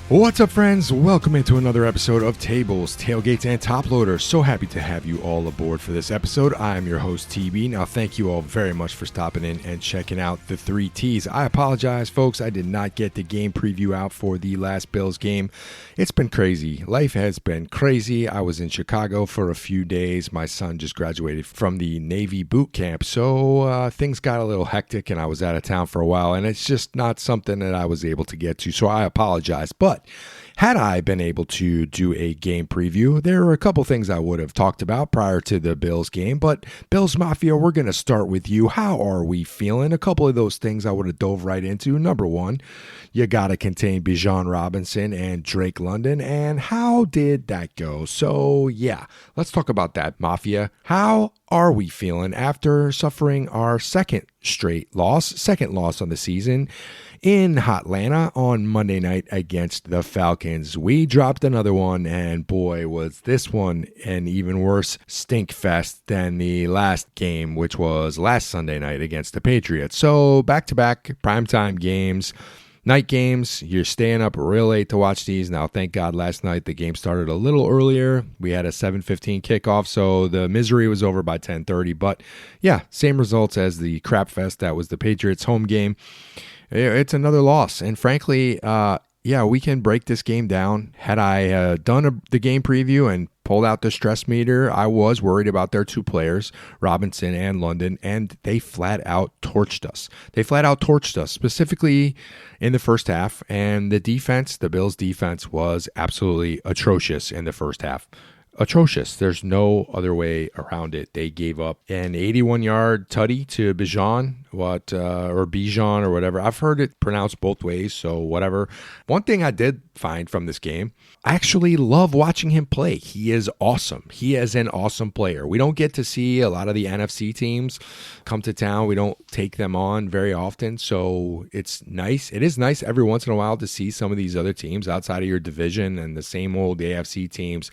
What's up, friends? Welcome into another episode of Tables, Tailgates, and Top Loaders. So happy to have you all aboard for this episode. I'm your host, TB. Now, thank you all very much for stopping in and checking out the 3 Ts. I apologize, folks. I did not get the game preview out for the last Bills game. It's been crazy. Life has been crazy. I was in Chicago for a few days. My son just graduated from the Navy boot camp, so things got a little hectic, and I was out of town for a while, and it's just not something that I was able to get to, so I apologize. But had I been able to do a game preview, there are a couple things I would have talked about prior to the Bills game. But Bills Mafia, we're going to start with you. How are we feeling? A couple of those things I would have dove right into. Number one, you got to contain Bijan Robinson and Drake London. And how did that go? So, yeah, let's talk about that, Mafia. How are we feeling after suffering our second loss on the season in Hotlanta on Monday night against the Falcons? We dropped another one, and boy, was this one an even worse stink fest than the last game, which was last Sunday night against the Patriots. So back-to-back primetime games. Night games, you're staying up real late to watch these. Now, thank God last night the game started a little earlier. We had a 7:15 kickoff, so the misery was over by 10:30. But yeah, same results as the crap fest that was the Patriots home game. It's another loss. And frankly, we can break this game down. Had I done the game preview and pulled out the stress meter, I was worried about their 2 players, Robinson and London, and they flat out torched us. Specifically in the first half, and the defense, the Bills defense, was absolutely atrocious in the first half. Atrocious. There's no other way around it. They gave up an 81-yard tutty to Bijan, or Bijan or whatever. I've heard it pronounced both ways, so whatever. One thing I did find from this game, I actually love watching him play. He is awesome. He is an awesome player. We don't get to see a lot of the NFC teams come to town. We don't take them on very often, so it's nice. It is nice every once in a while to see some of these other teams outside of your division and the same old AFC teams.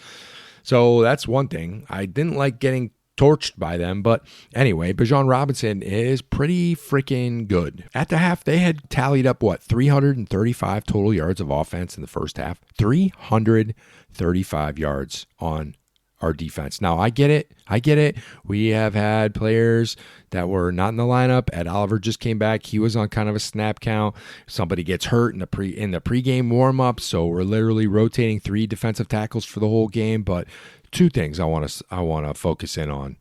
So that's one thing. I didn't like getting torched by them, but anyway, Bijan Robinson is pretty freaking good. At the half, they had tallied up, 335 total yards of offense in the first half. 335 yards on our defense. Now, I get it. We have had players that were not in the lineup. Ed Oliver just came back. He was on kind of a snap count. Somebody gets hurt in the pregame warm-up, so we're literally rotating 3 defensive tackles for the whole game. But 2 things I want to focus in on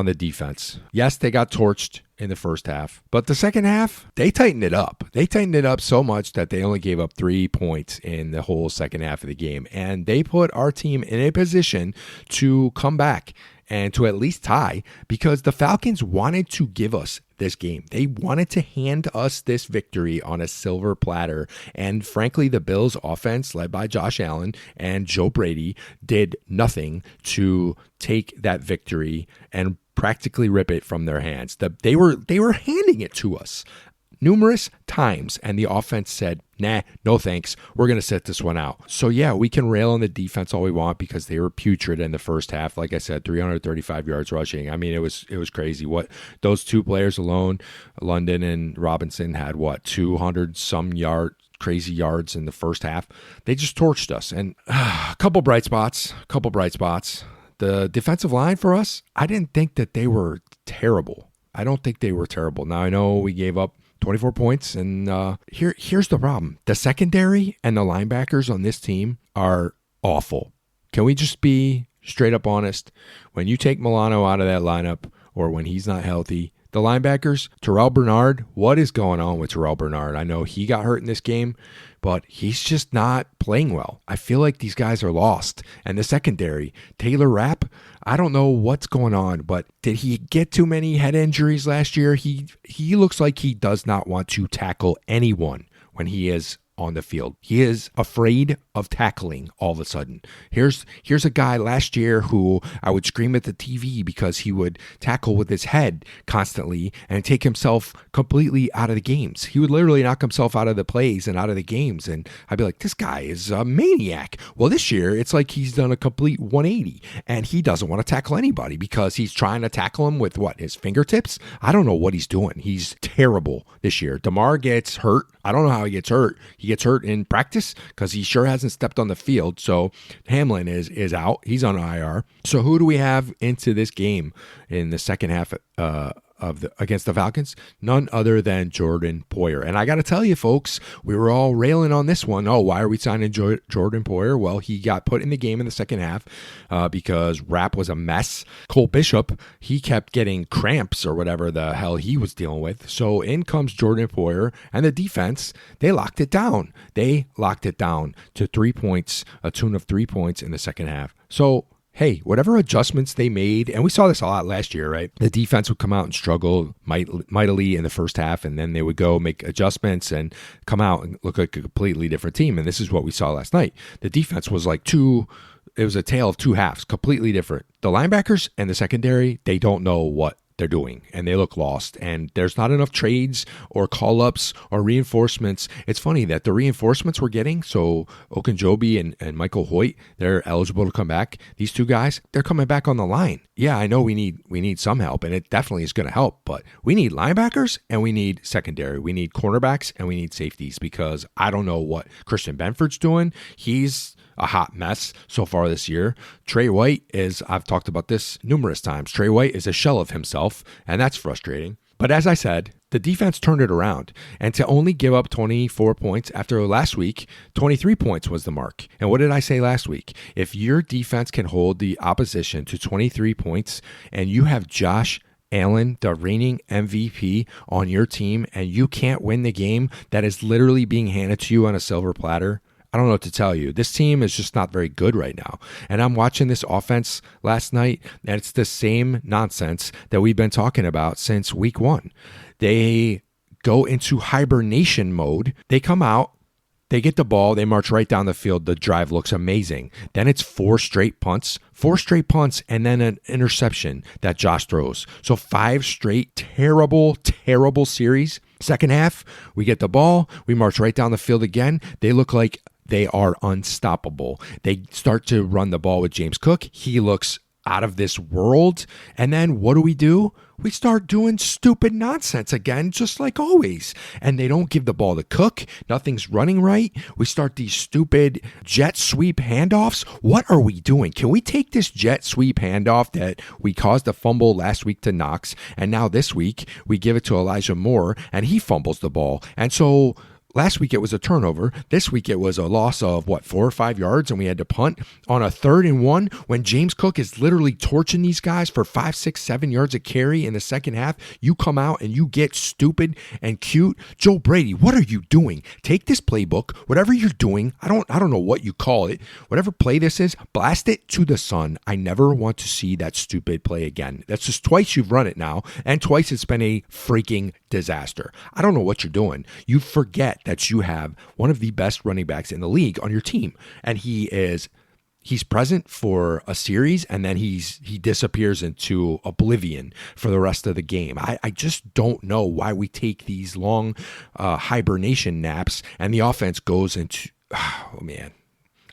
the defense. Yes, they got torched in the first half, but the second half, they tightened it up. They tightened it up so much that they only gave up 3 points in the whole second half of the game, and they put our team in a position to come back and to at least tie, because the Falcons wanted to give us this game. They wanted to hand us this victory on a silver platter. And frankly, the Bills offense, led by Josh Allen and Joe Brady, did nothing to take that victory and practically rip it from their hands. They were handing it to us numerous times, and the offense said, nah, no thanks, we're going to sit this one out. So yeah, we can rail on the defense all we want because they were putrid in the first half. Like I said, 335 yards rushing. I mean, it was crazy. What those 2 players alone, London and Robinson, had 200 some crazy yards in the first half. They just torched us. And a couple bright spots. The defensive line for us, I didn't think that they were terrible. I don't think they were terrible. Now, I know we gave up 24 points, and here's the problem. The secondary and the linebackers on this team are awful. Can we just be straight up honest? When you take Milano out of that lineup, or when he's not healthy, the linebackers, Terrell Bernard, what is going on with Terrell Bernard? I know he got hurt in this game, but he's just not playing well. I feel like these guys are lost. And the secondary, Taylor Rapp, I don't know what's going on, but did he get too many head injuries last year? He looks like he does not want to tackle anyone when he is on the field. He is afraid of tackling all of a sudden. Here's a guy last year who I would scream at the TV because he would tackle with his head constantly and take himself completely out of the games. He would literally knock himself out of the plays and out of the games, and I'd be like, this guy is a maniac. Well, this year it's like he's done a complete 180 and he doesn't want to tackle anybody because he's trying to tackle him with his fingertips. I don't know what he's doing. He's terrible this year. DeMar gets hurt. I don't know how he gets hurt. he gets hurt in practice because he sure hasn't stepped on the field. So Hamlin is out. He's on IR. So who do we have into this game in the second half against the Falcons? None other than Jordan Poyer. And I got to tell you, folks, we were all railing on this one. Oh, why are we signing Jordan Poyer? Well, he got put in the game in the second half because Rapp was a mess. Cole Bishop, he kept getting cramps or whatever the hell he was dealing with. So in comes Jordan Poyer, and the defense, they locked it down. They locked it down to 3 points, a tune of 3 points in the second half. So hey, whatever adjustments they made, and we saw this a lot last year, right? The defense would come out and struggle mightily in the first half, and then they would go make adjustments and come out and look like a completely different team. And this is what we saw last night. The defense was like it was a tale of two halves, completely different. The linebackers and the secondary, they don't know what they're doing, and they look lost, and there's not enough trades or call-ups or reinforcements. It's funny that the reinforcements we're getting, so Okunjobi and Michael Hoyt, they're eligible to come back. These two guys, they're coming back on the line. Yeah, I know we need some help, and it definitely is going to help, but we need linebackers and we need secondary. We need cornerbacks and we need safeties, because I don't know what Christian Benford's doing. He's a hot mess so far this year. Trey White is, I've talked about this numerous times, Trey White is a shell of himself, and that's frustrating. But as I said, the defense turned it around, and to only give up 24 points after last week, 23 points was the mark. And what did I say last week? If your defense can hold the opposition to 23 points and you have Josh Allen, the reigning MVP, on your team, and you can't win the game that is literally being handed to you on a silver platter, I don't know what to tell you. This team is just not very good right now. And I'm watching this offense last night, and it's the same nonsense that we've been talking about since week one. They go into hibernation mode. They come out, they get the ball, they march right down the field. The drive looks amazing. Then it's four straight punts, and then an interception that Josh throws. So 5 straight terrible series. Second half, we get the ball, we march right down the field again. They look like they are unstoppable. They start to run the ball with James Cook. He looks out of this world. And then what do? We start doing stupid nonsense again, just like always. And they don't give the ball to Cook. Nothing's running right. We start these stupid jet sweep handoffs. What are we doing? Can we take this jet sweep handoff that we caused a fumble last week to Knox, and now this week we give it to Elijah Moore and he fumbles the ball? And so last week it was a turnover. This week it was a loss of 4 or 5 yards, and we had to punt on a 3rd and 1 when James Cook is literally torching these guys for 5, 6, 7 yards of carry in the second half. You come out and you get stupid and cute. Joe Brady, what are you doing? Take this playbook, whatever you're doing. I don't know what you call it. Whatever play this is, blast it to the sun. I never want to see that stupid play again. That's just twice you've run it now, and twice it's been a freaking disaster. I don't know what you're doing. You forget that you have one of the best running backs in the league on your team, and he's present for a series, and then he disappears into oblivion for the rest of the game. I just don't know why we take these long hibernation naps and the offense goes into, oh man,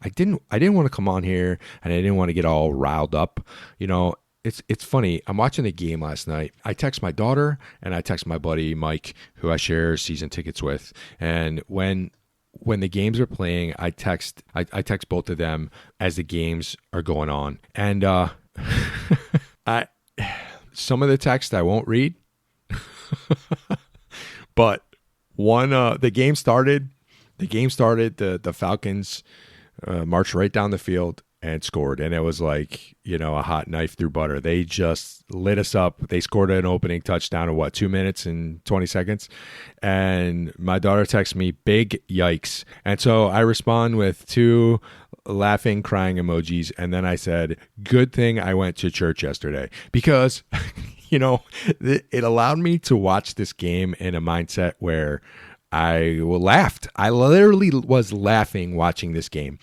I didn't want to come on here, and I didn't want to get all riled up. You know, It's funny. I'm watching the game last night. I text my daughter and I text my buddy Mike, who I share season tickets with. And when the games are playing, I text both of them as the games are going on. And some of the text I won't read, but the game started. The Falcons marched right down the field and scored, and it was like, a hot knife through butter. They just lit us up. They scored an opening touchdown in 2 minutes and 20 seconds, and my daughter texts me, big yikes. And so I respond with 2 laughing, crying emojis, and then I said, good thing I went to church yesterday, because it allowed me to watch this game in a mindset where I laughed. I literally was laughing watching this game.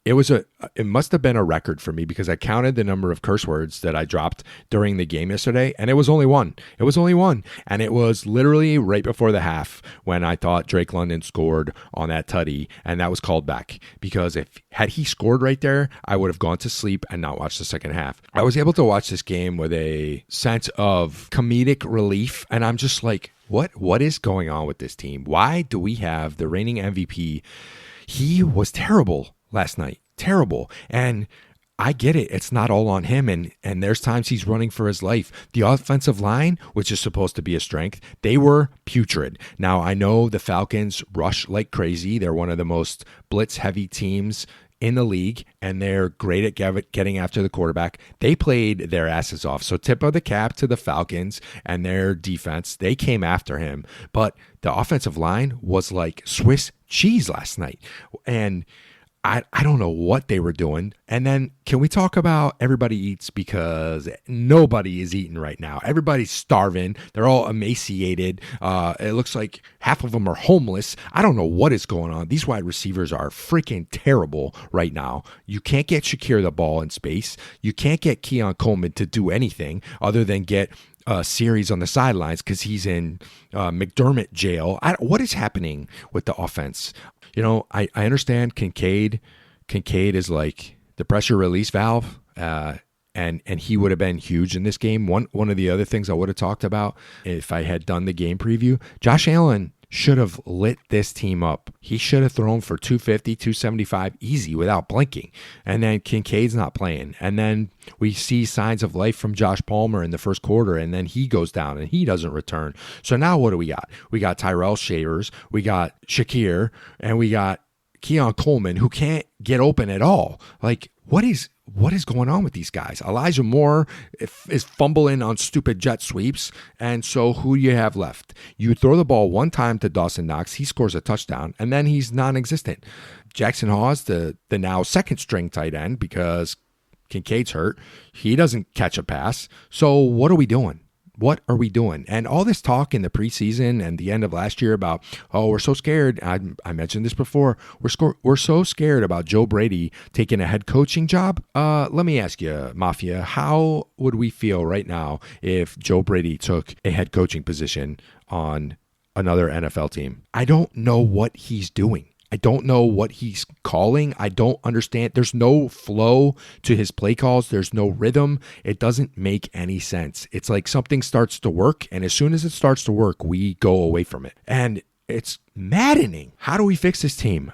it must have been a record for me because I counted the number of curse words that I dropped during the game yesterday, and it was only one. It was only one. And it was literally right before the half when I thought Drake London scored on that tutty, and that was called back. Because had he scored right there, I would have gone to sleep and not watched the second half. I was able to watch this game with a sense of comedic relief, and I'm just like, what is going on with this team? Why do we have the reigning MVP? He was terrible last night. Terrible. And I get it. It's not all on him. And there's times he's running for his life. The offensive line, which is supposed to be a strength, they were putrid. Now, I know the Falcons rush like crazy. They're one of the most blitz-heavy teams in the league, and they're great at getting after the quarterback. They played their asses off. So tip of the cap to the Falcons and their defense. They came after him. But the offensive line was like Swiss cheese last night. And I don't know what they were doing. And then can we talk about everybody eats, because nobody is eating right now. Everybody's starving. They're all emaciated. It looks like half of them are homeless. I don't know what is going on. These wide receivers are freaking terrible right now. You can't get Shakir the ball in space. You can't get Keon Coleman to do anything other than get a series on the sidelines because he's in McDermott jail. What is happening with the offense? You know, I understand Kincaid is like the pressure release valve, and he would have been huge in this game. One of the other things I would have talked about if I had done the game preview, Josh Allen should have lit this team up. He should have thrown for 250, 275 easy without blinking. And then Kincaid's not playing. And then we see signs of life from Josh Palmer in the first quarter, and then he goes down and he doesn't return. So now what do we got? We got Tyrell Shavers, we got Shakir, and we got Keon Coleman, who can't get open at all. Like, what is going on with these guys? Elijah Moore is fumbling on stupid jet sweeps. And so who do you have left? You throw the ball one time to Dawson Knox. He scores a touchdown, and then he's non-existent. Jackson Hawes, the now second string tight end, because Kincaid's hurt. He doesn't catch a pass. So what are we doing? What are we doing? And all this talk in the preseason and the end of last year about, oh, we're so scared. I mentioned this before. We're so scared about Joe Brady taking a head coaching job. Let me ask you, Mafia, how would we feel right now if Joe Brady took a head coaching position on another NFL team? I don't know what he's doing. I don't know what he's calling. I don't understand. There's no flow to his play calls. There's no rhythm. It doesn't make any sense. It's like something starts to work, and as soon as it starts to work, we go away from it. And it's maddening. How do we fix this team?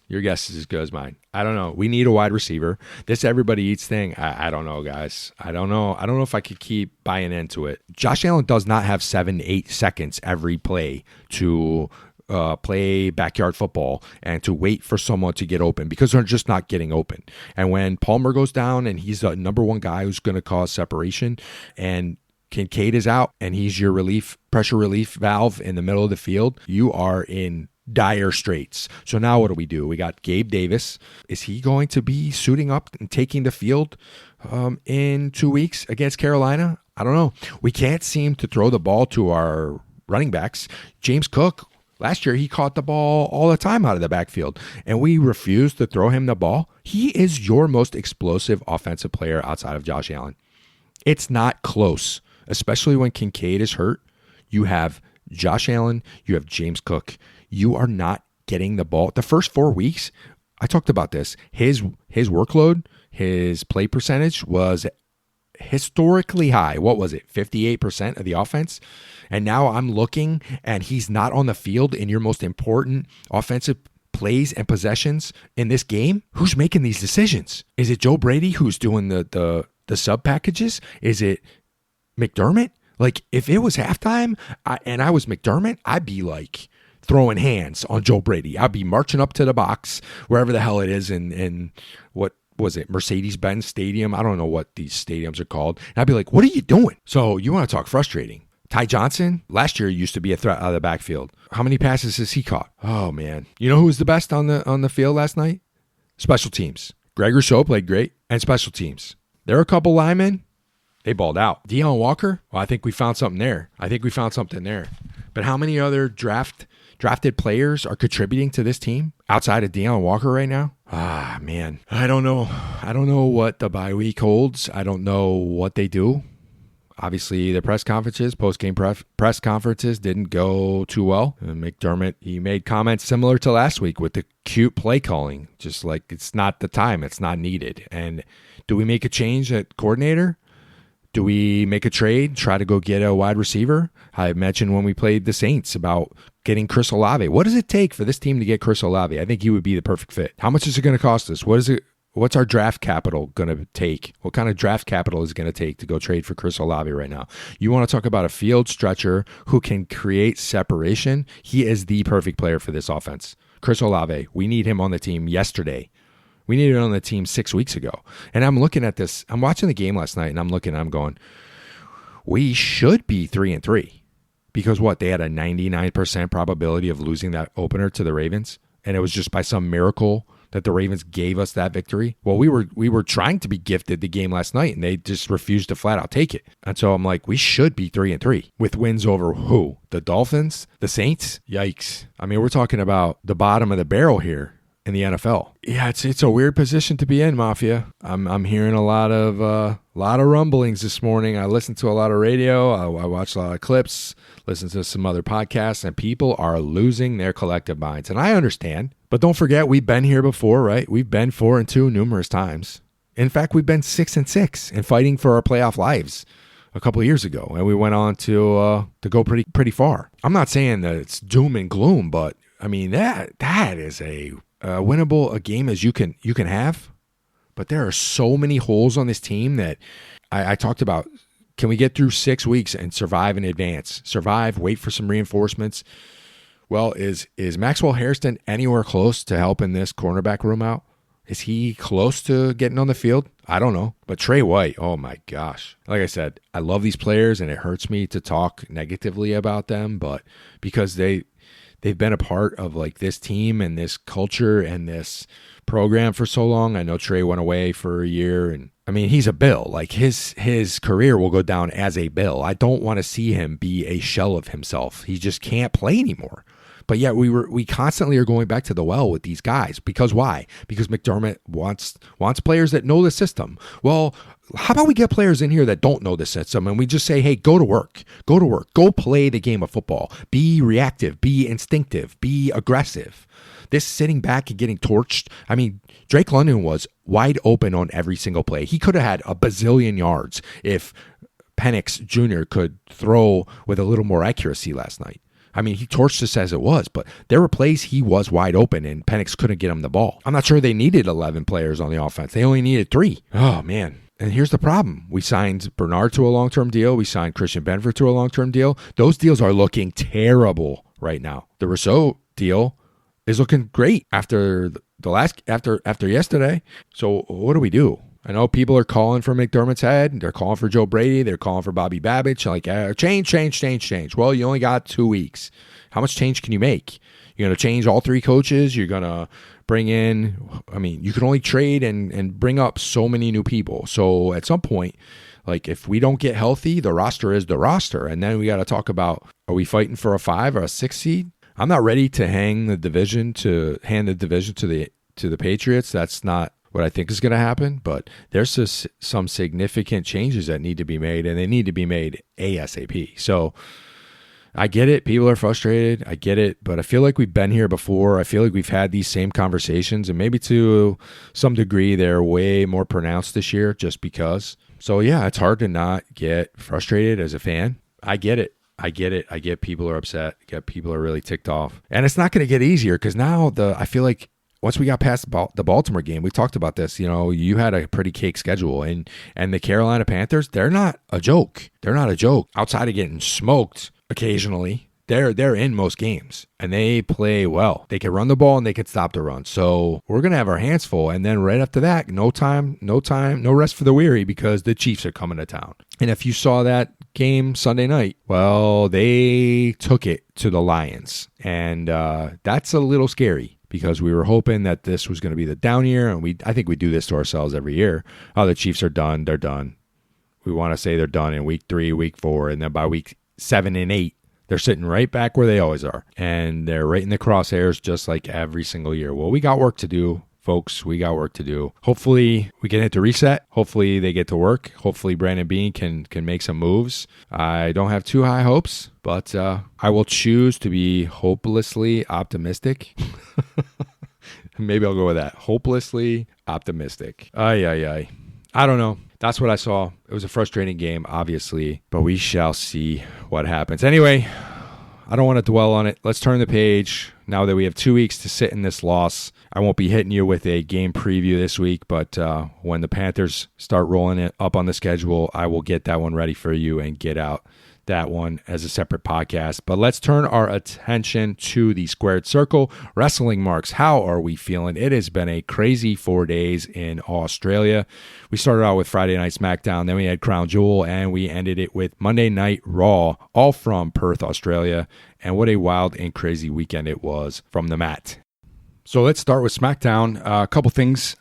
Your guess is as good as mine. I don't know. We need a wide receiver. This everybody eats thing, I don't know, guys. I don't know. I don't know if I could keep buying into it. Josh Allen does not have 7-8 seconds every play to play backyard football and to wait for someone to get open, because they're just not getting open. And when Palmer goes down and he's the number one guy who's going to cause separation, and Kincaid is out and he's your pressure relief valve in the middle of the field, you are in dire straits. So now what do? We got Gabe Davis. Is he going to be suiting up and taking the field in 2 weeks against Carolina? I don't know. We can't seem to throw the ball to our running backs. James Cook, last year, he caught the ball all the time out of the backfield, and we refused to throw him the ball. He is your most explosive offensive player outside of Josh Allen. It's not close, especially when Kincaid is hurt. You have Josh Allen, you have James Cook. You are not getting the ball. The first 4 weeks, I talked about this. His workload, his play percentage was historically high. What was it? 58% of the offense. And now I'm looking and he's not on the field in your most important offensive plays and possessions in this game. Who's making these decisions? Is it Joe Brady who's doing the sub packages? Is it McDermott? Like, if it was halftime and I was McDermott, I'd be like throwing hands on Joe Brady. I'd be marching up to the box, wherever the hell it is in what was it, Mercedes-Benz Stadium? I don't know what these stadiums are called. And I'd be like, what are you doing? So you want to talk frustrating. Ty Johnson, last year used to be a threat out of the backfield. How many passes has he caught? Oh, man. You know who was the best on the field last night? Special teams. Greg Rousseau played great, and special teams. There are a couple linemen. They balled out. Deion Walker, well, I think we found something there. But how many other drafted players are contributing to this team outside of Deion Walker right now? Man, I don't know. I don't know what the bye week holds. I don't know what they do. Obviously, the press conferences, post-game press conferences didn't go too well. And McDermott, he made comments similar to last week with the cute play calling, just like it's not the time, it's not needed. And do we make a change at coordinator? Do we make a trade, try to go get a wide receiver? I mentioned when we played the Saints about getting Chris Olave. What does it take for this team to get Chris Olave? I think he would be the perfect fit. How much is it going to cost us? What's our draft capital going to take? What kind of draft capital is it going to take to go trade for Chris Olave right now? You want to talk about a field stretcher who can create separation? He is the perfect player for this offense. Chris Olave, we need him on the team yesterday. We needed it on the team 6 weeks ago. And I'm looking at this. I'm watching the game last night, and I'm going, we should be 3-3. Because what? They had a 99% probability of losing that opener to the Ravens, and it was just by some miracle that the Ravens gave us that victory. Well, we were trying to be gifted the game last night, and they just refused to flat out take it. And so I'm like, we should be 3-3 with wins over who? The Dolphins? The Saints? Yikes. I mean, we're talking about the bottom of the barrel here in the NFL. Yeah, it's a weird position to be in, Mafia. I'm hearing a lot of rumblings this morning. I listened to a lot of radio. I watched a lot of clips, listened to some other podcasts, and people are losing their collective minds. And I understand. But don't forget, we've been here before, right? We've been 4-2 numerous times. In fact, we've been 6-6 and fighting for our playoff lives a couple of years ago, and we went on to go pretty far. I'm not saying that it's doom and gloom, but I mean that is a winnable a game as you can have. But there are so many holes on this team that I talked about. Can we get through 6 weeks and survive in advance? Survive, wait for some reinforcements. Well, is Maxwell Hairston anywhere close to helping this cornerback room out? Is he close to getting on the field? I don't know. But Trey White, oh my gosh. Like I said, I love these players, and it hurts me to talk negatively about them, but because they've been a part of like this team and this culture and this program for so long. I know Trey went away for a year, and I mean, he's a Bill. Like his career will go down as a Bill. I don't want to see him be a shell of himself. He just can't play anymore. But yet we constantly are going back to the well with these guys. Because why? Because McDermott wants players that know the system. Well, how about we get players in here that don't know the system and we just say, hey, go to work, go play the game of football, be reactive, be instinctive, be aggressive. This sitting back and getting torched. I mean, Drake London was wide open on every single play. He could have had a bazillion yards if Penix Jr. could throw with a little more accuracy last night. I mean, he torched us as it was, but there were plays he was wide open and Penix couldn't get him the ball. I'm not sure they needed 11 players on the offense. They only needed 3. Oh, man. And here's the problem. We signed Bernard to a long-term deal. We signed Christian Benford to a long-term deal. Those deals are looking terrible right now. The Rousseau deal is looking great after after yesterday. So what do we do? I know people are calling for McDermott's head. They're calling for Joe Brady. They're calling for Bobby Babich. Like, change. Well, you only got 2 weeks. How much change can you make? You're going to change all 3 coaches. You're going to bring in, I mean, you can only trade and bring up so many new people. So at some point, like if we don't get healthy, the roster is the roster. And then we got to talk about, are we fighting for a 5 or a 6 seed? I'm not ready to hand the division to the Patriots. That's not what I think is going to happen, but there's just some significant changes that need to be made, and they need to be made ASAP. So I get it. People are frustrated. I get it, but I feel like we've been here before. I feel like we've had these same conversations, and maybe to some degree they're way more pronounced this year just because. So yeah, it's hard to not get frustrated as a fan. I get it. I get people are upset. I get people are really ticked off. And it's not going to get easier because now I feel like once we got past the Baltimore game, we talked about this, you had a pretty cake schedule. And the Carolina Panthers, they're not a joke. They're not a joke. Outside of getting smoked occasionally, they're in most games. And they play well. They can run the ball and they can stop the run. So we're going to have our hands full. And then right after that, no rest for the weary because the Chiefs are coming to town. And if you saw that game Sunday night, well, they took it to the Lions. And that's a little scary because we were hoping that this was going to be the down year. And I think we do this to ourselves every year. Oh, the Chiefs are done. They're done. We want to say they're done in week 3, week 4. And then by week 7 and 8, they're sitting right back where they always are. And they're right in the crosshairs just like every single year. Well, we got work to do folks. We got work to do. Hopefully we can hit the reset. Hopefully they get to work. Hopefully Brandon Beane can make some moves. I don't have too high hopes, but I will choose to be hopelessly optimistic. Maybe I'll go with that. Hopelessly optimistic. I don't know. That's what I saw. It was a frustrating game, obviously, but we shall see what happens. Anyway, I don't want to dwell on it. Let's turn the page. Now that we have 2 weeks to sit in this loss, I won't be hitting you with a game preview this week, but when the Panthers start rolling it up on the schedule, I will get that one ready for you and get out that one as a separate podcast. But let's turn our attention to the Squared Circle. Wrestling Marks, how are we feeling? It has been a crazy 4 days in Australia. We started out with Friday Night SmackDown, then we had Crown Jewel, and we ended it with Monday Night Raw, all from Perth, Australia. And what a wild and crazy weekend it was from the mat. So let's start with SmackDown. A couple things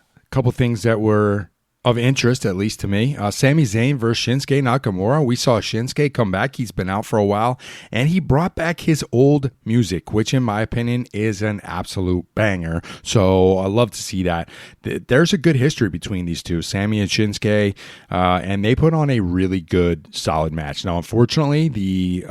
that were of interest, at least to me. Sami Zayn versus Shinsuke Nakamura. We saw Shinsuke come back. He's been out for a while, and he brought back his old music, which in my opinion is an absolute banger. So I love to see that. There's a good history between these two, Sami and Shinsuke, and they put on a really good, solid match. Now, unfortunately, the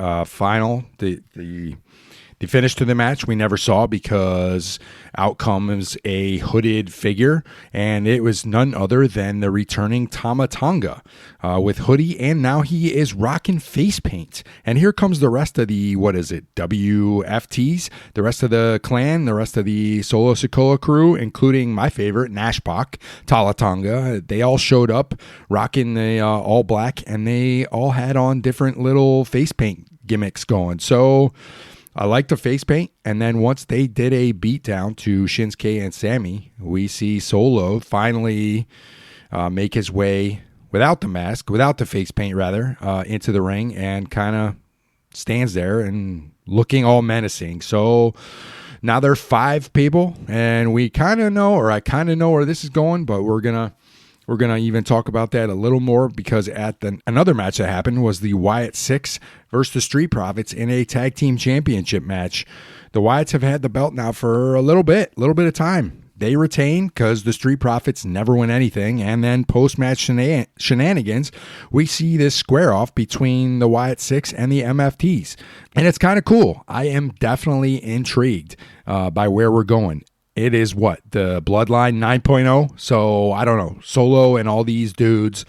finish to the match we never saw because out comes a hooded figure, and it was none other than the returning Tama Tonga with hoodie, and now he is rocking face paint. And here comes the rest of the, WFTs, the rest of the clan, the rest of the Solo Sikoa crew, including my favorite, Nash Pak, Tala Tonga. They all showed up rocking the all black, and they all had on different little face paint gimmicks going. So I like the face paint, and then once they did a beatdown to Shinsuke and Sami, we see Solo finally make his way without the face paint rather, into the ring and kind of stands there and looking all menacing. So now there's 5 people, and I kind of know where this is going, but we're gonna even talk about that a little more because another match that happened was the Wyatt Six versus the Street Profits in a tag team championship match. The Wyatts have had the belt now for a little bit of time. They retain because the Street Profits never win anything, and then post-match shenanigans, we see this square off between the Wyatt Six and the MFTs, and it's kind of cool. I am definitely intrigued by where we're going. It is the Bloodline 9.0. So I don't know, Solo and all these dudes.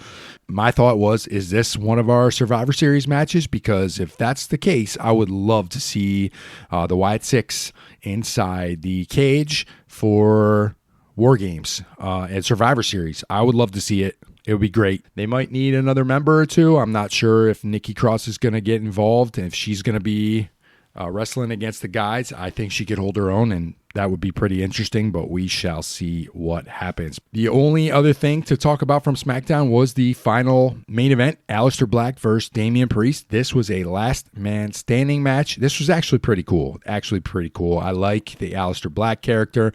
My thought was, is this one of our Survivor Series matches? Because if that's the case, I would love to see the Wyatt Six inside the cage for War Games and Survivor Series. I would love to see it. It would be great. They might need another member or two. I'm not sure if Nikki Cross is going to get involved and if she's going to be wrestling against the guys. I think she could hold her own, and that would be pretty interesting, but we shall see what happens. The only other thing to talk about from SmackDown was the final main event, Aleister Black versus Damian Priest. This was a last man standing match. This was actually pretty cool. I like the Aleister Black character.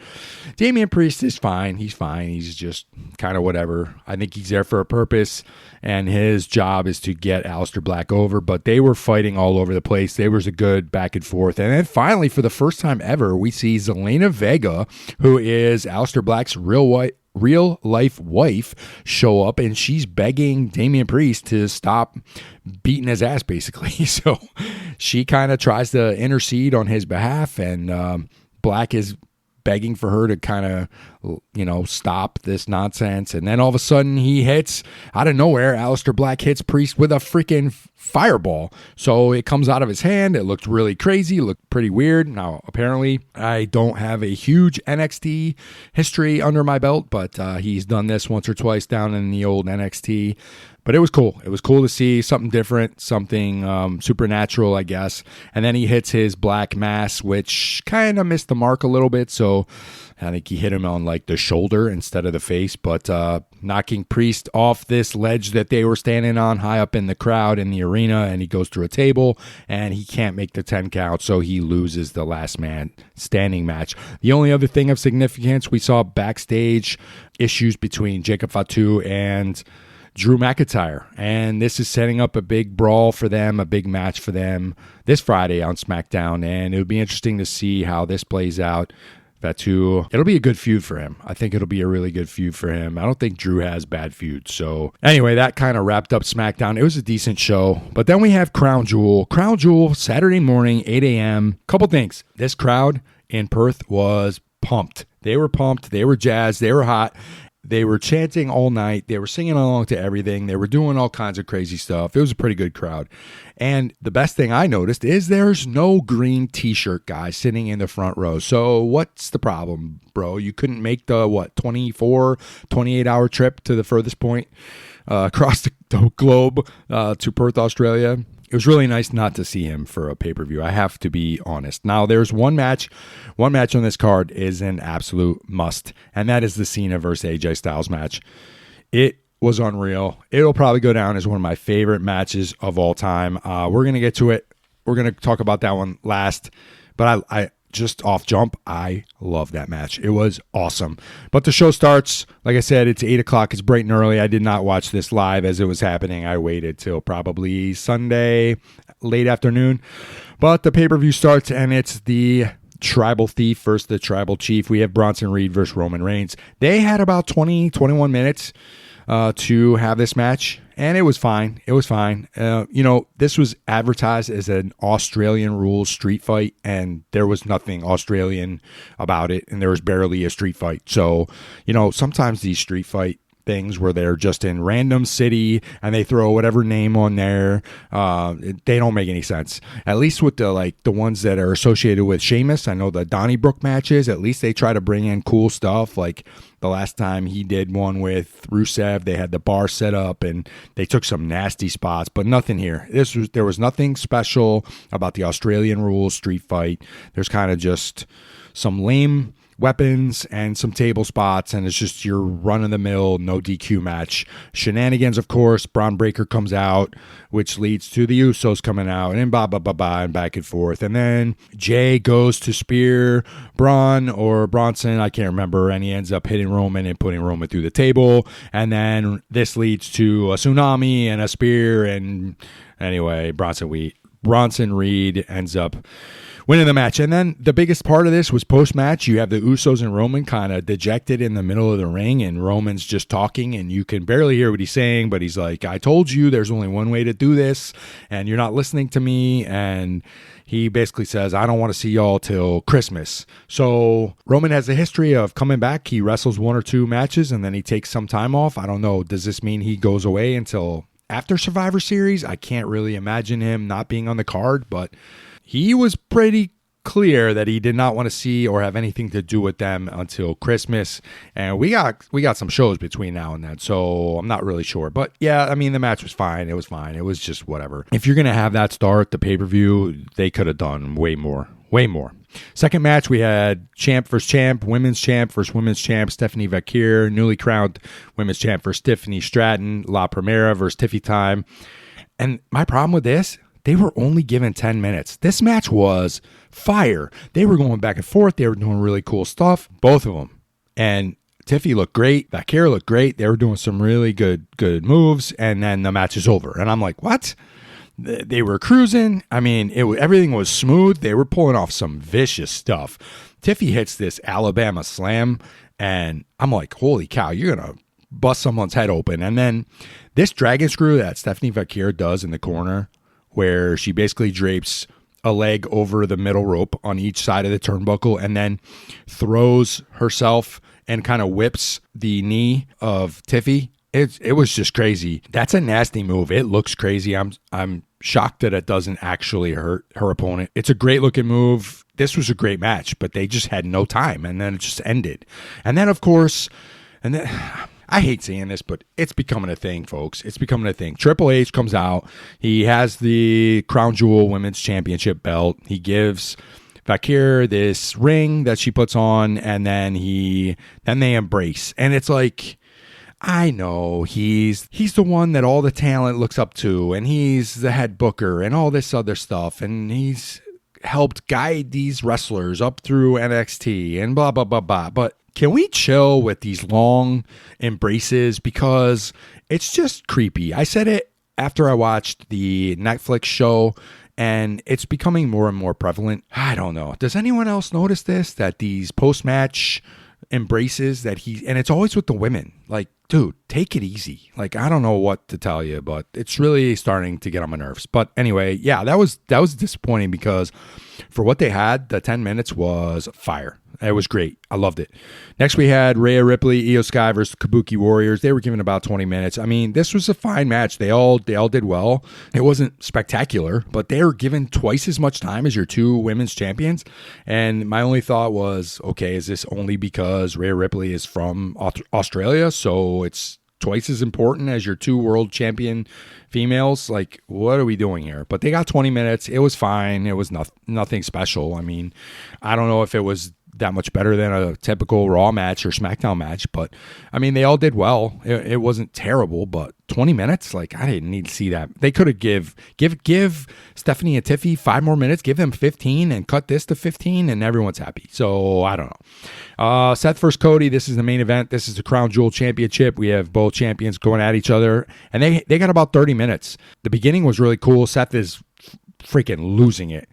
Damian Priest is fine. He's fine. He's just kind of whatever. I think he's there for a purpose, and his job is to get Aleister Black over, but they were fighting all over the place. There was a good back and forth. And then finally, for the first time ever, we see Zelina Vega, who is Aleister Black's real life wife, show up, and she's begging Damian Priest to stop beating his ass, basically. So she kind of tries to intercede on his behalf, and Black is begging for her to kind of, stop this nonsense. And then all of a sudden he hits, out of nowhere, Aleister Black hits Priest with a freaking fireball. So it comes out of his hand. It looked really crazy, looked pretty weird. Now, apparently, I don't have a huge NXT history under my belt, but he's done this once or twice down in the old NXT. But it was cool. It was cool to see something different, something supernatural, I guess. And then he hits his black mass, which kind of missed the mark a little bit. So I think he hit him on like the shoulder instead of the face. But knocking Priest off this ledge that they were standing on high up in the crowd in the arena. And he goes through a table and he can't make the 10 count. So he loses the last man standing match. The only other thing of significance, we saw backstage issues between Jacob Fatu and Drew McIntyre, and this is setting up a big brawl for them, a big match for them this Friday on SmackDown, and it would be interesting to see how this plays out. Fatu, it'll be a good feud for him. I think it'll be a really good feud for him. I don't think Drew has bad feuds. So anyway, that kind of wrapped up SmackDown. It was a decent show. But then we have Crown Jewel. Crown Jewel, Saturday morning, 8 a.m. Couple things. This crowd in Perth was pumped. They were pumped. They were jazzed. They were hot. They were chanting all night. They were singing along to everything. They were doing all kinds of crazy stuff. It was a pretty good crowd. And the best thing I noticed is there's no green t-shirt guy sitting in the front row. So what's the problem, bro? You couldn't make the, 28-hour trip to the furthest point across the globe to Perth, Australia? It was really nice not to see him for a pay-per-view. I have to be honest. Now, there's one match. One match on this card is an absolute must, and that is the Cena versus AJ Styles match. It was unreal. It'll probably go down as one of my favorite matches of all time. We're going to get to it. We're going to talk about that one last, but I just off jump, I love that match. It was awesome. But the show starts, like I said, it's 8 o'clock. It's bright and early. I did not watch this live as it was happening. I waited till probably Sunday, late afternoon. But the pay-per-view starts, and it's the Tribal Thief versus the Tribal Chief. We have Bronson Reed versus Roman Reigns. They had about 21 minutes to have this match, and it was fine. It was fine. This was advertised as an Australian rules street fight, and there was nothing Australian about it, and there was barely a street fight. So, sometimes these street fight things where they're just in random city and they throw whatever name on there, they don't make any sense. At least with the ones that are associated with Sheamus, I know the Donnybrook matches, at least they try to bring in cool stuff. Like the last time he did one with Rusev, they had the bar set up and they took some nasty spots, but nothing here. There was nothing special about the Australian rules street fight. There's kind of just some lame weapons and some table spots, and it's just your run-of-the-mill, no DQ match. Shenanigans, of course. Braun Breaker comes out, which leads to the Usos coming out, and and back and forth. And then Jay goes to spear Braun or Bronson, I can't remember, and he ends up hitting Roman and putting Roman through the table. And then this leads to a tsunami and a spear, and anyway, Bronson Reed ends up winning the match. And then the biggest part of this was post-match. You have the Usos and Roman kind of dejected in the middle of the ring, and Roman's just talking, and you can barely hear what he's saying, but he's like, I told you there's only one way to do this, and you're not listening to me. And he basically says, I don't want to see y'all till Christmas. So Roman has a history of coming back. He wrestles one or two matches, and then he takes some time off. I don't know. Does this mean he goes away until after Survivor Series? I can't really imagine him not being on the card, but he was pretty clear that he did not want to see or have anything to do with them until Christmas. And we got some shows between now and then, so I'm not really sure. But yeah, I mean, the match was fine. It was fine. It was just whatever. If you're going to have that start, the pay-per-view, they could have done way more. Second match, we had champ versus champ, women's champ versus women's champ, Stephanie Vakir, newly crowned women's champ versus Tiffany Stratton, La Primera versus Tiffy Time. And my problem with this, they were only given 10 minutes. This match was fire. They were going back and forth. They were doing really cool stuff, both of them. And Tiffy looked great. Vakir looked great. They were doing some really good moves. And then the match is over. And I'm like, what? They were cruising. I mean, everything was smooth. They were pulling off some vicious stuff. Tiffy hits this Alabama slam, and I'm like, holy cow, you're going to bust someone's head open. And then this dragon screw that Stephanie Vakir does in the corner, where she basically drapes a leg over the middle rope on each side of the turnbuckle and then throws herself and kind of whips the knee of Tiffy. It was just crazy. That's a nasty move. It looks crazy. I'm shocked that it doesn't actually hurt her opponent. It's a great looking move. This was a great match, but they just had no time, and then it just ended. And then, of course, I hate saying this, but it's becoming a thing, folks. It's becoming a thing. Triple H comes out. He has the Crown Jewel Women's Championship belt. He gives Vakir this ring that she puts on, and then they embrace. And it's like, I know he's the one that all the talent looks up to, and he's the head booker and all this other stuff, and he's helped guide these wrestlers up through NXT and blah, blah, blah, blah. But can we chill with these long embraces? Because it's just creepy. I said it after I watched the Netflix show, and it's becoming more and more prevalent. I don't know. Does anyone else notice this? That these post-match embraces that and it's always with the women. Like, dude, take it easy. Like, I don't know what to tell you, but it's really starting to get on my nerves. But anyway, yeah, that was disappointing because for what they had, the 10 minutes was fire. It was great. I loved it. Next, we had Rhea Ripley, Io Sky versus Kabuki Warriors. They were given about 20 minutes. I mean, this was a fine match. They all did well. It wasn't spectacular, but they were given twice as much time as your two women's champions. And my only thought was, okay, is this only because Rhea Ripley is from Australia, so it's twice as important as your two world champion females? Like, what are we doing here? But they got 20 minutes. It was fine. It was nothing special. I mean, I don't know if it was that much better than a typical Raw match or SmackDown match, but I mean, they all did well. It wasn't terrible, but 20 minutes, like, I didn't need to see that. They could have give Stephanie and Tiffy 5 more minutes, give them 15 and cut this to 15 and everyone's happy. So I don't know. Seth versus Cody. This is the main event. This is the Crown Jewel Championship. We have both champions going at each other, and they got about 30 minutes. The beginning was really cool. Seth is freaking losing it.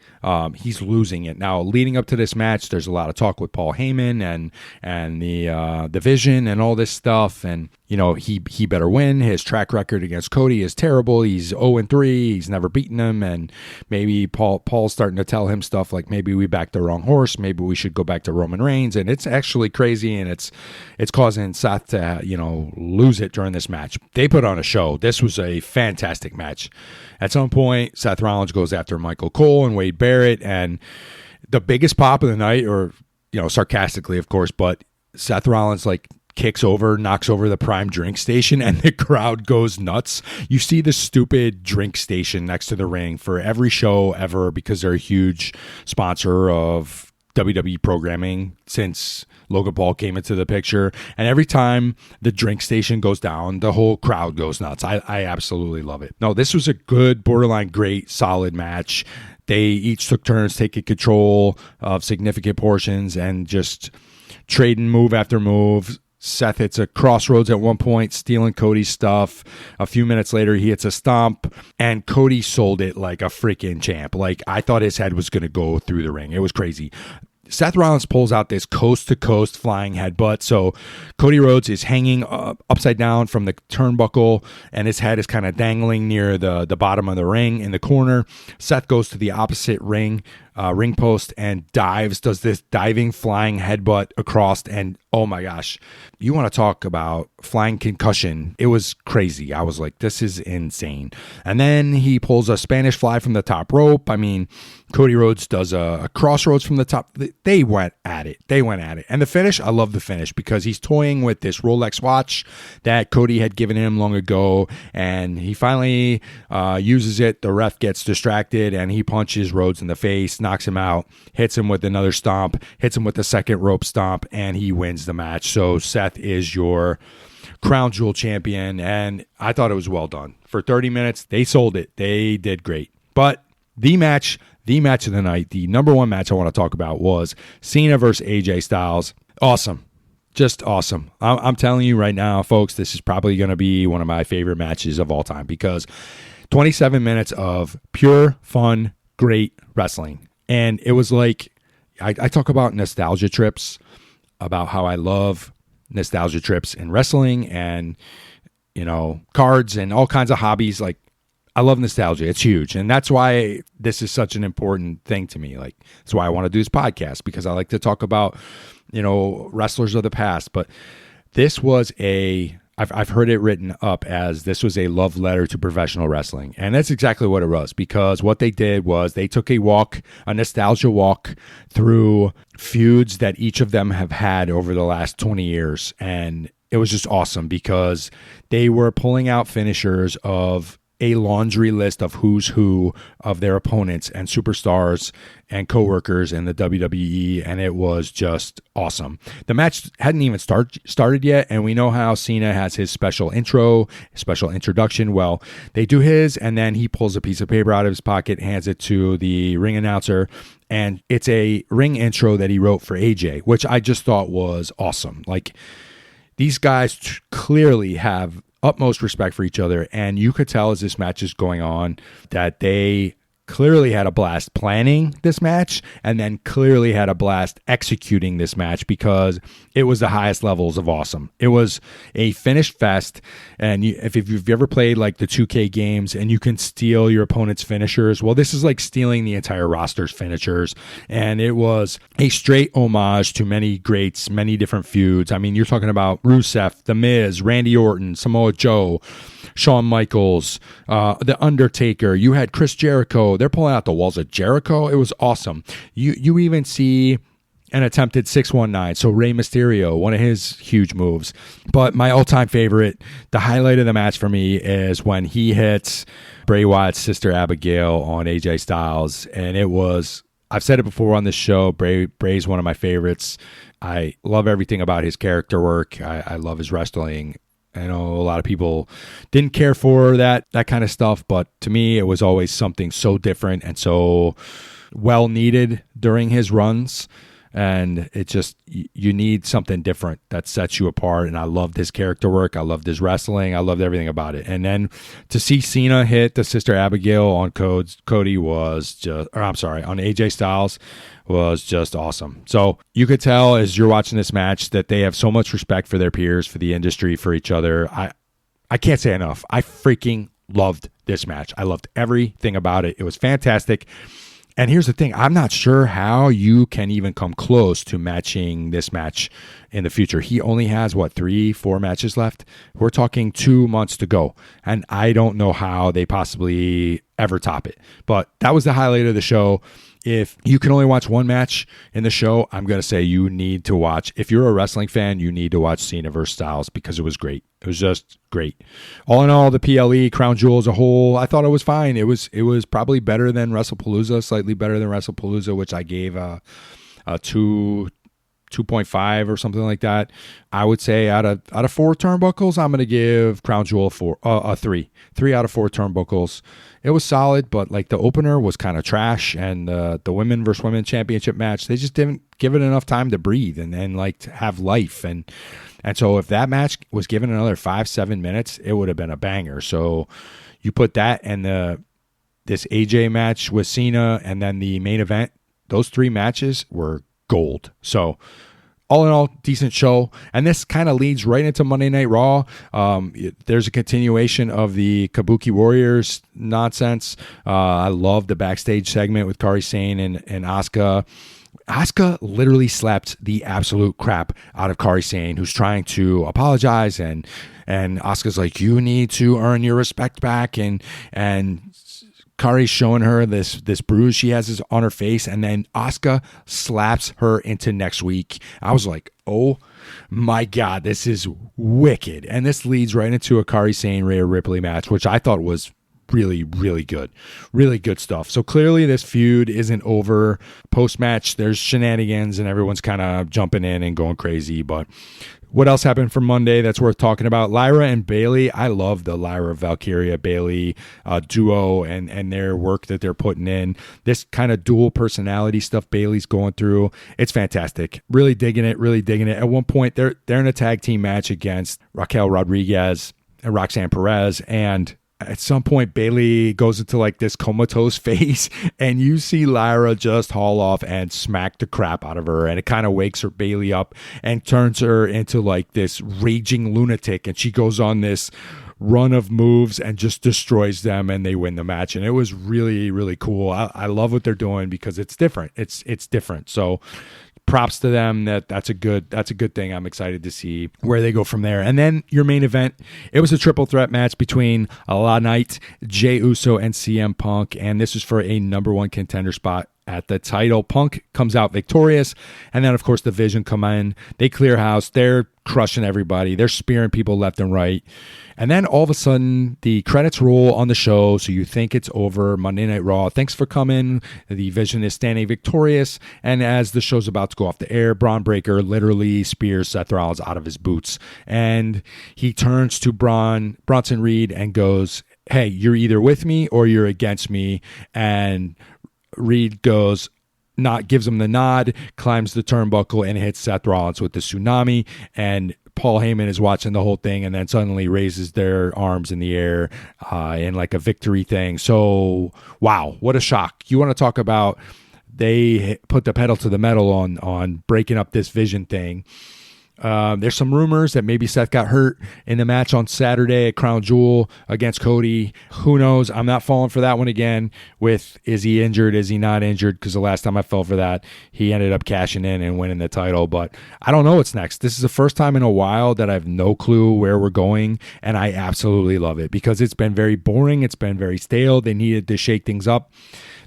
He's losing it. Now, leading up to this match, there's a lot of talk with Paul Heyman and the division and all this stuff. And, you know, he better win. His track record against Cody is terrible. He's 0-3. He's never beaten him. And maybe Paul's starting to tell him stuff like, maybe we backed the wrong horse. Maybe we should go back to Roman Reigns. And it's actually crazy. And it's causing Seth to, you know, lose it during this match. They put on a show. This was a fantastic match. At some point, Seth Rollins goes after Michael Cole and Wade Barrett, and the biggest pop of the night, or, you know, sarcastically, of course, but Seth Rollins, like, knocks over the Prime drink station, and the crowd goes nuts. You see the stupid drink station next to the ring for every show ever because they're a huge sponsor of WWE programming since Logan Paul came into the picture. And every time the drink station goes down, the whole crowd goes nuts. I absolutely love it. No, this was a good, borderline great, solid match. They each took turns taking control of significant portions and just trading move after move. Seth hits a crossroads at one point, stealing Cody's stuff. A few minutes later, he hits a stomp, and Cody sold it like a freaking champ. Like, I thought his head was going to go through the ring. It was crazy. Seth Rollins pulls out this coast-to-coast flying headbutt. So Cody Rhodes is hanging upside down from the turnbuckle, and his head is kind of dangling near the bottom of the ring in the corner. Seth goes to the opposite ring post and does this diving flying headbutt across, and oh my gosh, you want to talk about flying concussion. It was crazy. I was like, this is insane. And then he pulls a Spanish fly from the top rope. I mean, Cody Rhodes does a crossroads from the top. They went at it. And the finish, I love the finish because he's toying with this Rolex watch that Cody had given him long ago, and he finally uses it. The ref gets distracted, and he punches Rhodes in the face, knocks him out, hits him with another stomp, hits him with the second rope stomp, and he wins the match. So Seth is your Crown Jewel champion, and I thought it was well done. For 30 minutes, they sold it. They did great. But the match of the night, the number one match I want to talk about was Cena versus AJ Styles. Awesome. Just awesome. I'm telling you right now, folks, this is probably going to be one of my favorite matches of all time because 27 minutes of pure fun, great wrestling. And it was like, I talk about nostalgia trips, about how I love nostalgia trips in wrestling and, you know, cards and all kinds of hobbies. Like, I love nostalgia. It's huge. And that's why this is such an important thing to me. Like, that's why I want to do this podcast, because I like to talk about, you know, wrestlers of the past. But this was I've heard it written up as this was a love letter to professional wrestling. And that's exactly what it was, because what they did was they took a nostalgia walk through feuds that each of them have had over the last 20 years. And it was just awesome because they were pulling out finishers of a laundry list of who's who of their opponents and superstars and coworkers in the WWE, and it was just awesome. The match hadn't even started yet, and we know how Cena has his special introduction. Well, they do his, and then he pulls a piece of paper out of his pocket, hands it to the ring announcer, and it's a ring intro that he wrote for AJ, which I just thought was awesome. Like, these guys clearly have utmost respect for each other, and you could tell as this match is going on that they clearly had a blast planning this match and then clearly had a blast executing this match because it was the highest levels of awesome. It was a finished fest, and if you've ever played like the 2K games and you can steal your opponent's finishers, well, this is like stealing the entire roster's finishers, and it was a straight homage to many greats, many different feuds. I mean, you're talking about Rusev, The Miz, Randy Orton, Samoa Joe, Shawn Michaels, The Undertaker. You had Chris Jericho. They're pulling out the walls of Jericho. It was awesome. You even see an attempted 619. So Rey Mysterio, one of his huge moves. But my all-time favorite, the highlight of the match for me, is when he hits Bray Wyatt's sister Abigail on AJ Styles. And it was, I've said it before on this show, Bray's one of my favorites. I love everything about his character work. I love his wrestling. I know a lot of people didn't care for that kind of stuff, but to me, it was always something so different and so well needed during his runs. And it just, you need something different that sets you apart. And I loved his character work. I loved his wrestling. I loved everything about it. And then to see Cena hit the Sister Abigail on Cody was just, or I'm sorry, on AJ Styles was just awesome. So you could tell as you're watching this match that they have so much respect for their peers, for the industry, for each other. I can't say enough. I freaking loved this match. I loved everything about it. It was fantastic. And here's the thing. I'm not sure how you can even come close to matching this match in the future. He only has, 3-4 matches left? We're talking 2 months to go. And I don't know how they possibly ever top it. But that was the highlight of the show. If you can only watch one match in the show, I'm going to say you need to watch. If you're a wrestling fan, you need to watch Cena vs. Styles because it was great. It was just great. All in all, the PLE, Crown Jewel as a whole, I thought it was fine. It was probably better than WrestlePalooza, slightly better than WrestlePalooza, which I gave a 2.5 or something like that. I would say out of 4 turnbuckles, I'm going to give Crown Jewel a 3. 3 out of 4 turnbuckles. It was solid, but like the opener was kind of trash, and the women versus women championship match, they just didn't give it enough time to breathe and like to have life. And so if that match was given another 5-7 minutes, it would have been a banger. So you put that and this AJ match with Cena and then the main event, those 3 matches were gold. So all in all, decent show. And this kind of leads right into Monday Night Raw. There's a continuation of the Kabuki Warriors nonsense. I love the backstage segment with Kairi Sane and Asuka. Asuka literally slapped the absolute crap out of Kairi Sane, who's trying to apologize, and Asuka's like, you need to earn your respect back, and Kari's showing her this bruise she has on her face, and then Asuka slaps her into next week. I was like, oh my God, this is wicked. And this leads right into a Kairi Sane Rhea Ripley match, which I thought was really, really good. Really good stuff. So clearly this feud isn't over. Post-match, there's shenanigans and everyone's kind of jumping in and going crazy, but what else happened for Monday that's worth talking about? Lyra and Bayley. I love the Lyra Valkyria Bayley duo and their work that they're putting in. This kind of dual personality stuff Bayley's going through. It's fantastic. Really digging it. Really digging it. At one point, they're in a tag team match against Raquel Rodriguez and Roxanne Perez, and at some point, Bayley goes into like this comatose phase, and you see Lyra just haul off and smack the crap out of her, and it kind of wakes her Bayley up and turns her into like this raging lunatic, and she goes on this run of moves and just destroys them, and they win the match. And it was really, really cool. I love what they're doing because it's different. It's different. So props to them. That's a good thing. I'm excited to see where they go from there. And then your main event, it was a triple threat match between LA Knight, Jey Uso, and CM Punk, and this is for a number 1 contender spot at the title. Punk comes out victorious, and then of course the Vision come in. They clear house. They're crushing everybody. They're spearing people left and right. And then all of a sudden, the credits roll on the show, so you think it's over. Monday Night Raw, thanks for coming. The Vision is standing victorious, and as the show's about to go off the air, Braun Breaker literally spears Seth Rollins out of his boots, and he turns to Bronson Reed and goes, hey, you're either with me or you're against me, and Reed gives him the nod, climbs the turnbuckle, and hits Seth Rollins with the tsunami, and Paul Heyman is watching the whole thing and then suddenly raises their arms in the air in like a victory thing. So, wow, what a shock. You want to talk about they put the pedal to the metal on breaking up this vision thing. There's some rumors that maybe Seth got hurt in the match on Saturday at Crown Jewel against Cody. Who knows? I'm not falling for that one again with is he injured, is he not injured? Because the last time I fell for that, he ended up cashing in and winning the title. But I don't know what's next. This is the first time in a while that I have no clue where we're going, and I absolutely love it because it's been very boring. It's been very stale. They needed to shake things up.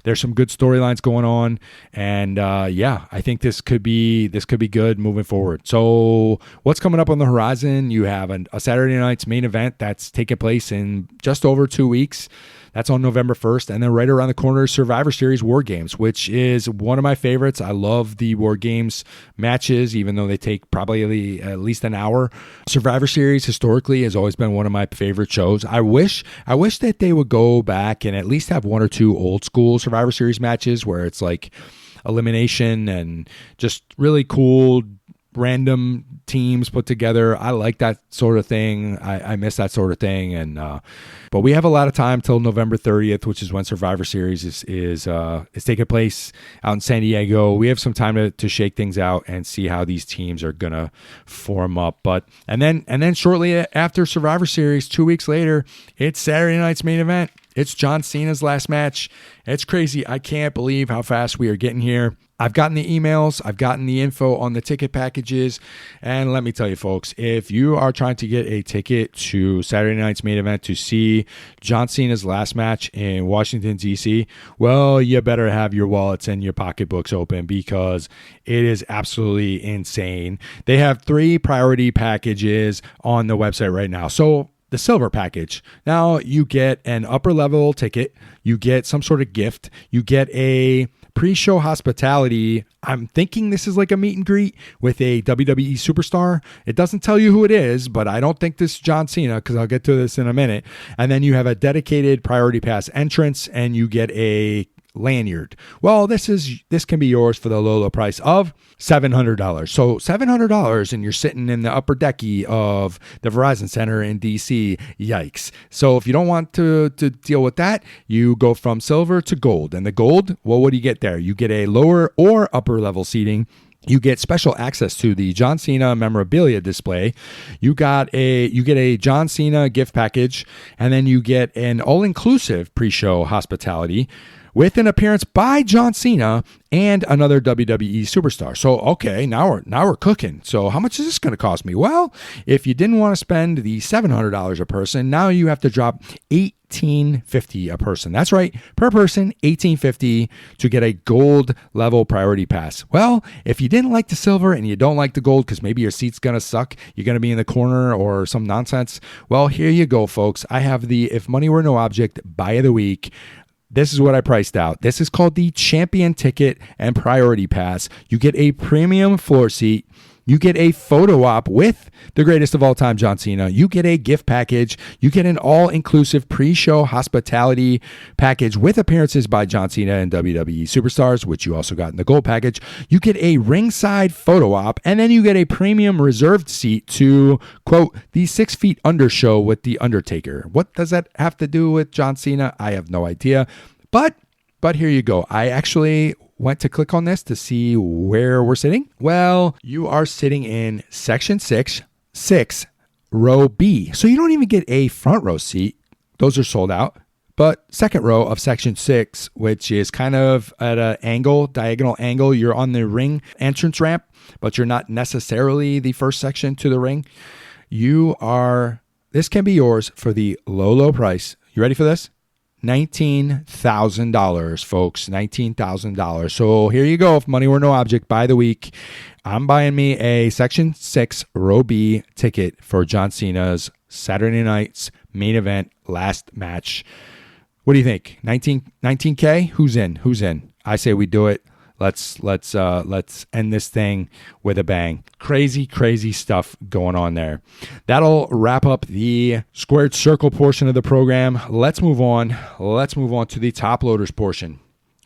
There's some good storylines going on, and I think this could be good moving forward. So what's coming up on the horizon? You have a Saturday night's main event that's taking place in just over 2 weeks. That's on November 1st. And then right around the corner is Survivor Series War Games, which is one of my favorites. I love the War Games matches, even though they take probably at least an hour. Survivor Series historically has always been one of my favorite shows. I wish that they would go back and at least have one or two old school Survivor Series matches where it's like elimination and just really cool random teams put together. I like that sort of thing. I miss that sort of thing. And but we have a lot of time till November 30th, which is when Survivor Series is taking place out in San Diego. We have some time to shake things out and see how these teams are gonna form up. But and then shortly after Survivor Series, 2 weeks later, it's Saturday night's main event. It's John Cena's last match. It's crazy. I can't believe how fast we are getting here. I've gotten the emails. I've gotten the info on the ticket packages. And let me tell you, folks, if you are trying to get a ticket to Saturday night's main event to see John Cena's last match in Washington, D.C., well, you better have your wallets and your pocketbooks open because it is absolutely insane. They have 3 priority packages on the website right now. So the silver package. Now you get an upper level ticket. You get some sort of gift. You get a pre-show hospitality. I'm thinking this is like a meet and greet with a WWE superstar. It doesn't tell you who it is, but I don't think this is John Cena because I'll get to this in a minute. And then you have a dedicated priority pass entrance and you get a lanyard. Well, this can be yours for the low price of $700. So $700 and you're sitting in the upper decky of the Verizon Center in DC. Yikes. So if you don't want to deal with that, you go from silver to gold. And the gold, well, what do you get there? You get a lower or upper level seating. You get special access to the John Cena memorabilia display. You get a John Cena gift package, and then you get an all-inclusive pre-show hospitality with an appearance by John Cena and another WWE superstar. So, okay, now we're cooking. So how much is this going to cost me? Well, if you didn't want to spend the $700 a person, now you have to drop $1,850 a person. That's right, per person, $1,850 to get a gold level priority pass. Well, if you didn't like the silver and you don't like the gold because maybe your seat's going to suck, you're going to be in the corner or some nonsense, well, here you go, folks. I have the If Money Were No Object Buy of the Week. This is what I priced out. This is called the Champion Ticket and Priority Pass. You get a premium floor seat. You get a photo op with the greatest of all time, John Cena. You get a gift package. You get an all-inclusive pre-show hospitality package with appearances by John Cena and WWE superstars, which you also got in the gold package. You get a ringside photo op, and then you get a premium reserved seat to, quote, the 6 feet under show with The Undertaker. What does that have to do with John Cena? I have no idea. But here you go. I actually went to click on this to see where we're sitting. Well, you are sitting in section 6, row B. So you don't even get a front row seat. Those are sold out. But second row of section 6, which is kind of at an angle, diagonal angle, you're on the ring entrance ramp, but you're not necessarily the first section to the ring. This can be yours for the low price. You ready for this? $19,000, folks. $19,000. So here you go. If Money Were No Object Buy the Week, I'm buying me a Section 6 Row B ticket for John Cena's Saturday night's main event last match. What do you think? 19K? Who's in? I say we do it. Let's end this thing with a bang. Crazy stuff going on there. That'll wrap up the squared circle portion of the program. Let's move on to the top loaders portion.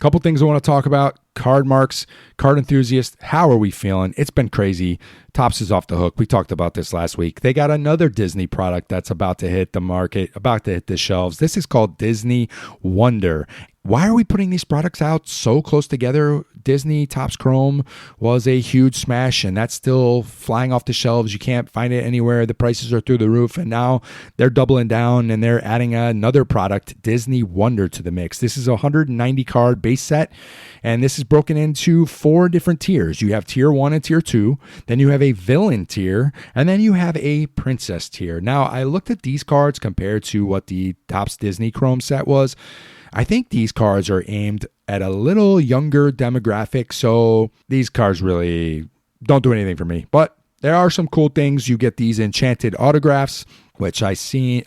Couple things I want to talk about. Card marks, card enthusiasts, how are we feeling? It's been crazy. Topps is off the hook. We talked about this last week. They got another Disney product that's about to hit the market, about to hit the shelves. This is called Disney Wonder. Why are we putting these products out so close together? Disney Topps Chrome was a huge smash, and that's still flying off the shelves. You can't find it anywhere. The prices are through the roof, and now they're doubling down, and they're adding another product, Disney Wonder, to the mix. This is a 190 card base set, and this is broken into 4 different tiers. You have tier 1 and tier 2, then you have a villain tier, and then you have a princess tier. Now, I looked at these cards compared to what the Topps Disney Chrome set was. I think these cards are aimed at a little younger demographic, so these cards really don't do anything for me. But there are some cool things. You get these enchanted autographs, which I've seen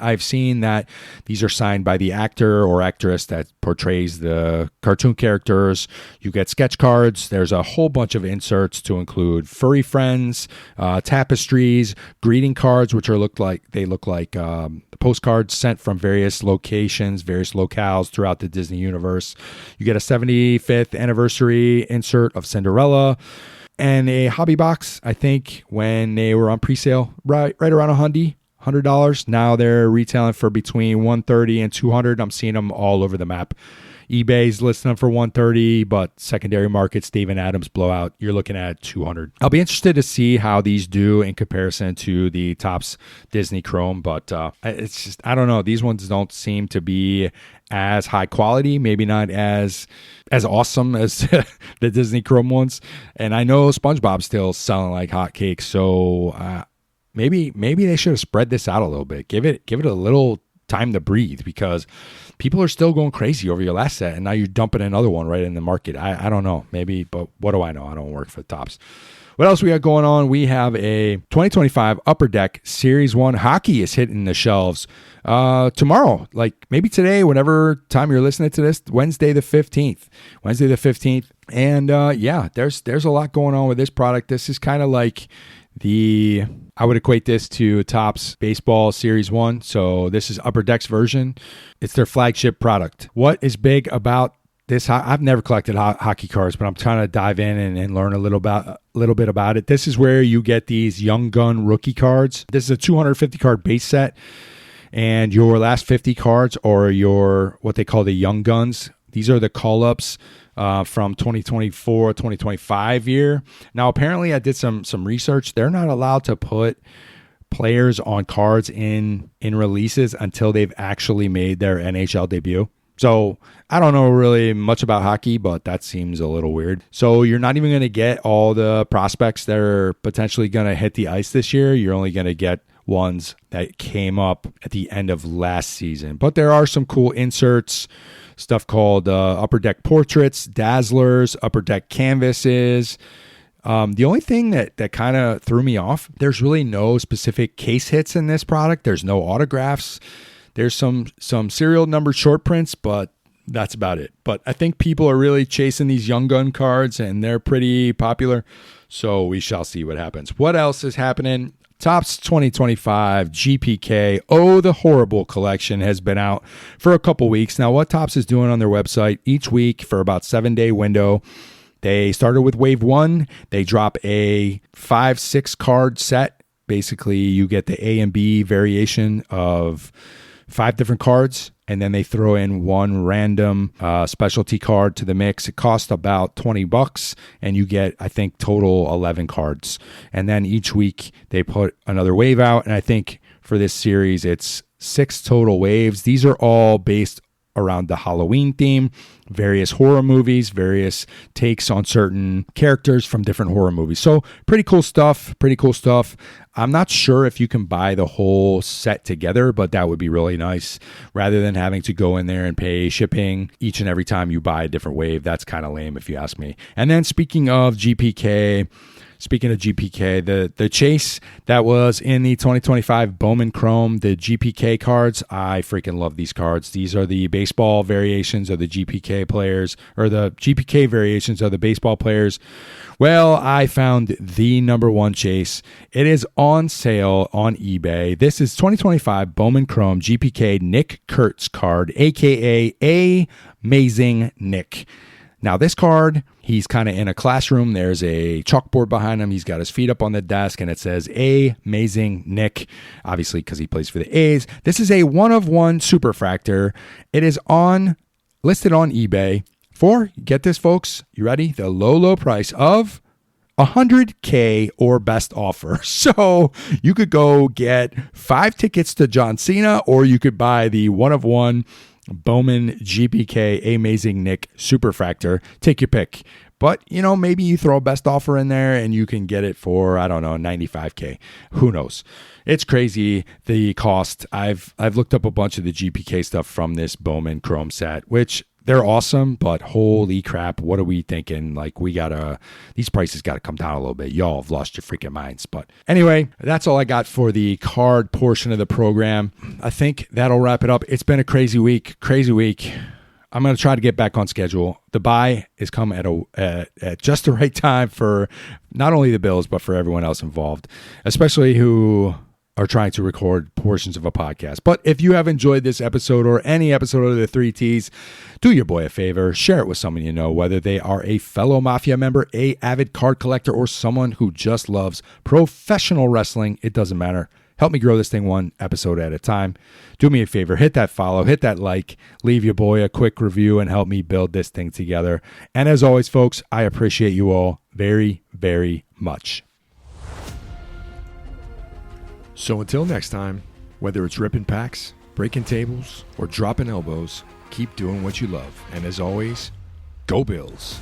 that these are signed by the actor or actress that portrays the cartoon characters. You get sketch cards. There's a whole bunch of inserts to include furry friends, tapestries, greeting cards, which look like postcards sent from various locations, various locales throughout the Disney universe. You get a 75th anniversary insert of Cinderella. And a hobby box, I think, when they were on pre-sale, right around $100. Now they're retailing for between $130 and $200. I'm seeing them all over the map. eBay's listing them for $130, but secondary market, Steven Adams blowout, you're looking at $200. I'll be interested to see how these do in comparison to the Topps Disney Chrome, but it's just, I don't know. These ones don't seem to be as high quality, maybe not as awesome as the Disney Chrome ones. And I know SpongeBob's still selling like hotcakes, so maybe they should have spread this out a little bit. Give it a little time to breathe, because people are still going crazy over your last set, and now you're dumping another one right in the market. I don't know, maybe, but what do I know? I don't work for Topps. What else we got going on? We have a 2025 Upper Deck Series 1 hockey is hitting the shelves tomorrow, like maybe today, whatever time you're listening to this, Wednesday the 15th. And there's a lot going on with this product. This is kind of like I would equate this to Topps Baseball Series 1. So this is Upper Deck's version. It's their flagship product. What is big about this? I've never collected hockey cards, but I'm trying to dive in and learn a little bit about it. This is where you get these Young Gun rookie cards. This is a 250 card base set, and your last 50 cards are your what they call the Young Guns. These are the call-ups from 2024, 2025 year. Now, apparently I did some research. They're not allowed to put players on cards in releases until they've actually made their NHL debut. So I don't know really much about hockey, but that seems a little weird. So you're not even going to get all the prospects that are potentially going to hit the ice this year. You're only going to get ones that came up at the end of last season. But there are some cool inserts, stuff called Upper Deck Portraits, Dazzlers, Upper Deck Canvases. The only thing that kind of threw me off, there's really no specific case hits in this product. There's no autographs. There's some serial number short prints, but that's about it. But I think people are really chasing these Young Gun cards, and they're pretty popular. So we shall see what happens. What else is happening? Topps 2025 GPK Oh the Horrible collection has been out for a couple weeks. Now, what Topps is doing on their website each week for about 7-day window, they started with Wave 1. They drop a 5-6 card set. Basically, you get the A and B variation of 5 different cards, and then they throw in one random specialty card to the mix. It costs about $20, and you get, I think, total 11 cards. And then each week they put another wave out, and I think for this series it's 6 total waves. These are all based around the Halloween theme, various horror movies, various takes on certain characters from different horror movies. So pretty cool stuff. I'm not sure if you can buy the whole set together, but that would be really nice rather than having to go in there and pay shipping each and every time you buy a different wave. That's kind of lame if you ask me. And then speaking of GPK, the chase that was in the 2025 Bowman Chrome, the GPK cards, I freaking love these cards. These are the baseball variations of the GPK players, or the GPK variations of the baseball players. Well, I found the number one chase. It is on sale on eBay. This is 2025 Bowman Chrome GPK Nick Kurtz card, aka Amazing Nick. Now, this card, he's kind of in a classroom. There's a chalkboard behind him. He's got his feet up on the desk, and it says, Amazing Nick, obviously because he plays for the A's. This is a 1-of-1 superfractor. It is listed on eBay for, get this, folks, you ready? The low price of $100K or best offer. So you could go get 5 tickets to John Cena, or you could buy the 1-of-1 Bowman GPK Amazing Nick Superfractor. Take your pick. But, maybe you throw a best offer in there and you can get it for, I don't know, $95K. Who knows? It's crazy, the cost. I've looked up a bunch of the GPK stuff from this Bowman Chrome set, which they're awesome, but holy crap, what are we thinking? Like, these prices got to come down a little bit. Y'all have lost your freaking minds. But anyway, that's all I got for the card portion of the program. I think that'll wrap it up. It's been a crazy week. I'm going to try to get back on schedule. The bye is coming at just the right time for not only the Bills, but for everyone else involved, especially who are trying to record portions of a podcast. But if you have enjoyed this episode or any episode of the 3 Ts, do your boy a favor, share it with someone you know, whether they are a fellow Mafia member, a avid card collector, or someone who just loves professional wrestling. It doesn't matter. Help me grow this thing one episode at a time. Do me a favor, hit that follow, hit that like, leave your boy a quick review, and help me build this thing together. And as always, folks, I appreciate you all very, very much. So until next time, whether it's ripping packs, breaking tables, or dropping elbows, keep doing what you love. And as always, go Bills.